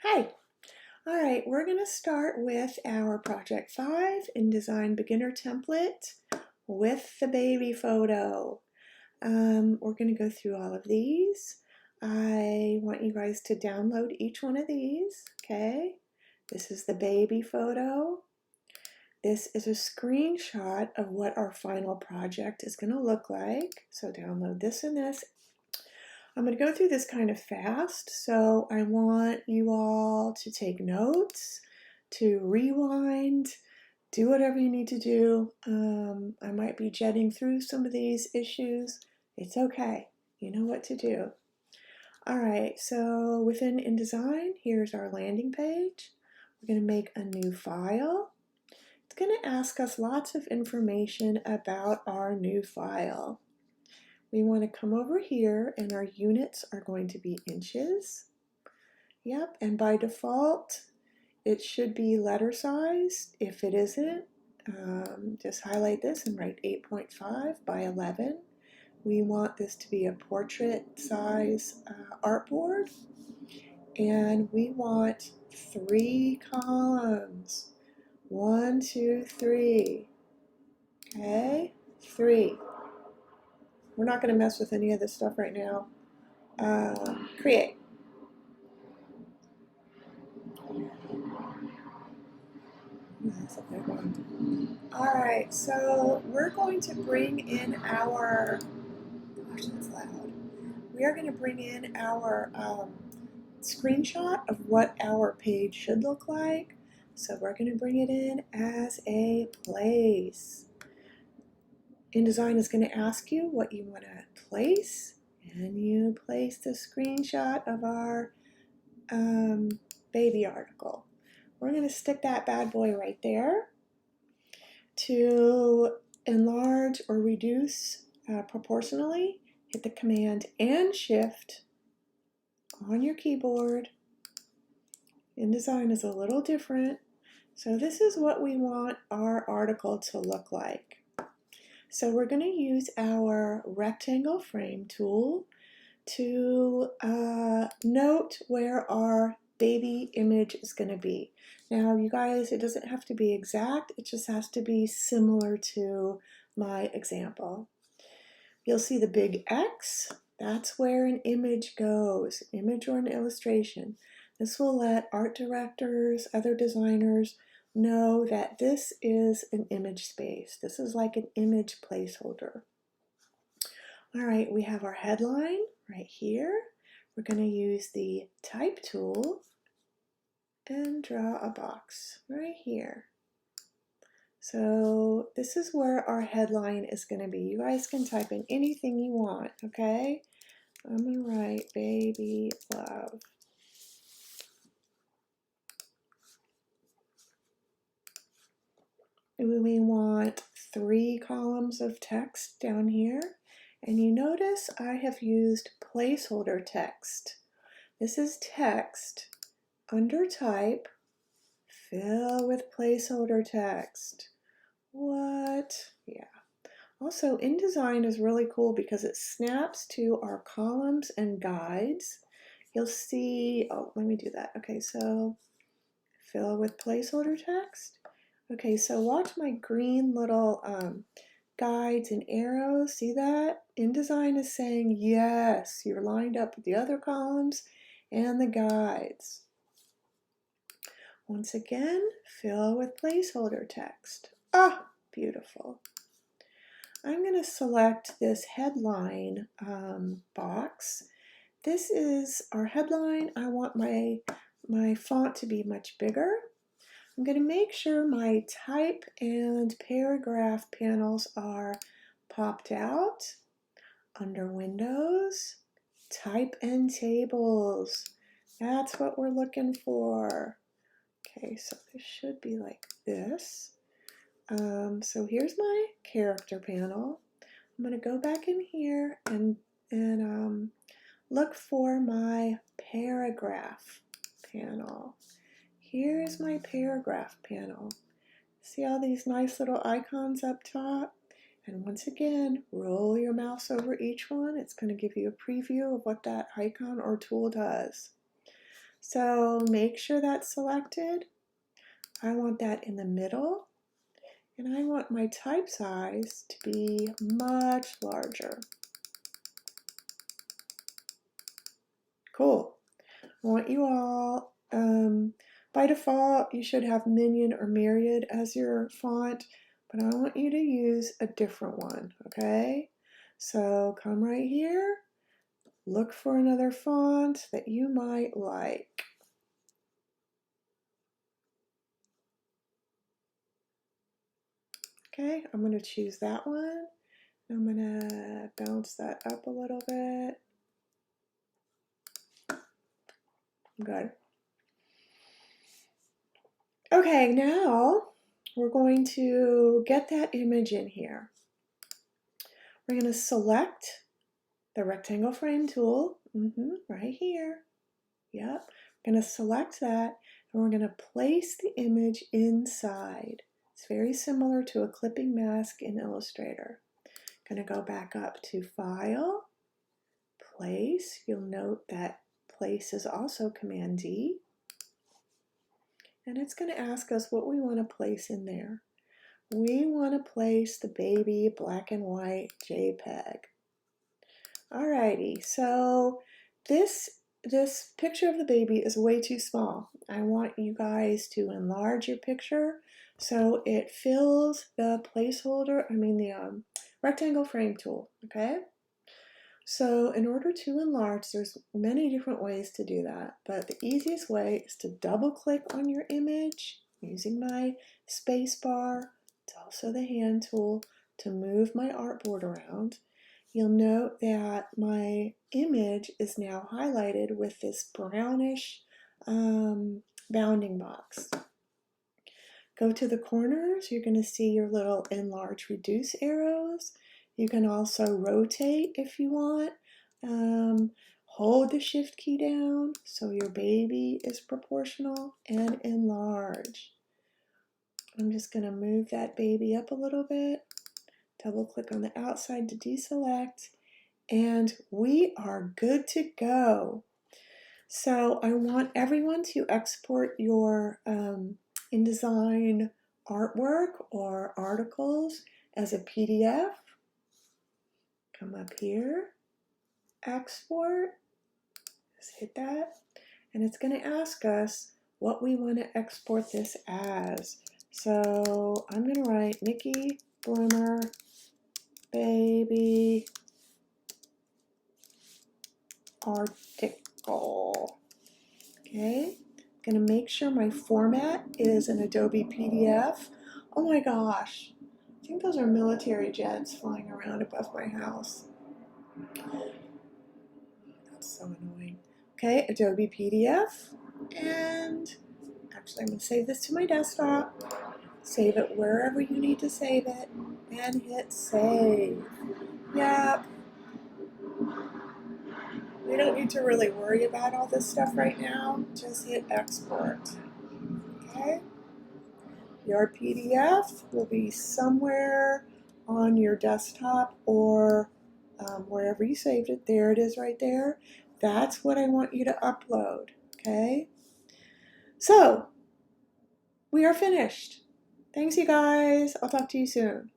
Hi. All right, we're going to start with our Project 5 InDesign Beginner Template with the baby photo. We're going to go through all of these. I want you guys to download each one of these, okay? This is the baby photo. This is a screenshot of what our final project is going to look like. So download this and this. I'm going to go through this kind of fast, so I want you all to take notes, to rewind, do whatever you need to do. I might be jetting through some of these issues. It's okay. You know what to do. All right, so within InDesign, here's our landing page. We're going to make a new file. It's going to ask us lots of information about our new file. We want to come over here and our units are going to be inches. Yep, and by default, it should be letter size. If it isn't, just highlight this and write 8.5 by 11. We want this to be a portrait size artboard. And we want 3 columns. 1, 2, 3. Okay, 3. We're not going to mess with any of this stuff right now. Create. That's a big one. All right, so we're going to bring in our, gosh, that's loud. We are going to bring in our screenshot of what our page should look like. So we're going to bring it in as a place. InDesign is going to ask you what you want to place, and you place the screenshot of our baby article. We're going to stick that bad boy right there. To enlarge or reduce proportionally, hit the Command and Shift on your keyboard. InDesign is a little different. So this is what we want our article to look like. So we're going to use our rectangle frame tool to note where our baby image is going to be. Now, you guys, it doesn't have to be exact. It just has to be similar to my example. You'll see the big X. That's where an image goes, image or an illustration. This will let art directors, other designers know that this is an image space. This is like an image placeholder. All right, we have our headline right here. We're going to use the type tool and draw a box right here. So this is where our headline is going to be. You guys can type in anything you want, okay? I'm going to write baby love. We want 3 columns of text down here. And you notice I have used placeholder text. This is text under type, fill with placeholder text. What? Yeah. Also, InDesign is really cool because it snaps to our columns and guides. You'll see, oh, let me do that. Okay, so fill with placeholder text. Okay, so watch my green little guides and arrows. See that? InDesign is saying, yes, you're lined up with the other columns and the guides. Once again, fill with placeholder text. Ah, beautiful. I'm going to select this headline box. This is our headline. I want my font to be much bigger. I'm going to make sure my type and paragraph panels are popped out. Under Windows, type and tables. That's what we're looking for. Okay, so this should be like this. So here's my character panel. I'm going to go back in here and look for my paragraph panel. Here is my paragraph panel. See all these nice little icons up top? And once again, roll your mouse over each one. It's going to give you a preview of what that icon or tool does. So make sure that's selected. I want that in the middle, and I want my type size to be much larger. Cool. I want you all, by default, you should have Minion or Myriad as your font, but I want you to use a different one, okay? So come right here, look for another font that you might like. Okay, I'm going to choose that one. I'm going to bounce that up a little bit. Good. Okay, now we're going to get that image in here. We're going to select the rectangle frame tool, right here. Yep, we're going to select that, and we're going to place the image inside. It's very similar to a clipping mask in Illustrator. Going to go back up to File, Place. You'll note that Place is also Command D. And it's going to ask us what we want to place in there. We want to place the baby black and white JPEG. Alrighty, so this picture of the baby is way too small. I want you guys to enlarge your picture so it fills the placeholder, the rectangle frame tool, okay? So in order to enlarge, there's many different ways to do that, but the easiest way is to double click on your image using my space bar. It's also the hand tool to move my artboard around. You'll note that my image is now highlighted with this brownish bounding box. Go to the corners, you're going to see your little enlarge reduce arrows. You can also rotate if you want. Hold the shift key down so your baby is proportional, and enlarge. I'm just going to move that baby up a little bit. Double click on the outside to deselect, and we are good to go. So I want everyone to export your InDesign artwork or articles as a PDF. Come up here, export, just hit that, and it's going to ask us what we want to export this as. So I'm going to write Nikki Bloomer baby article. Okay, I'm going to make sure my format is an Adobe PDF. Oh my gosh, I think those are military jets flying around above my house. That's so annoying. Okay, Adobe PDF, and actually I'm going to save this to my desktop. Save it wherever you need to save it, and hit save. Yep. We don't need to really worry about all this stuff right now. Just hit export. Okay. Your PDF will be somewhere on your desktop or wherever you saved it. There it is right there. That's what I want you to upload. Okay. So we are finished. Thanks, you guys. I'll talk to you soon.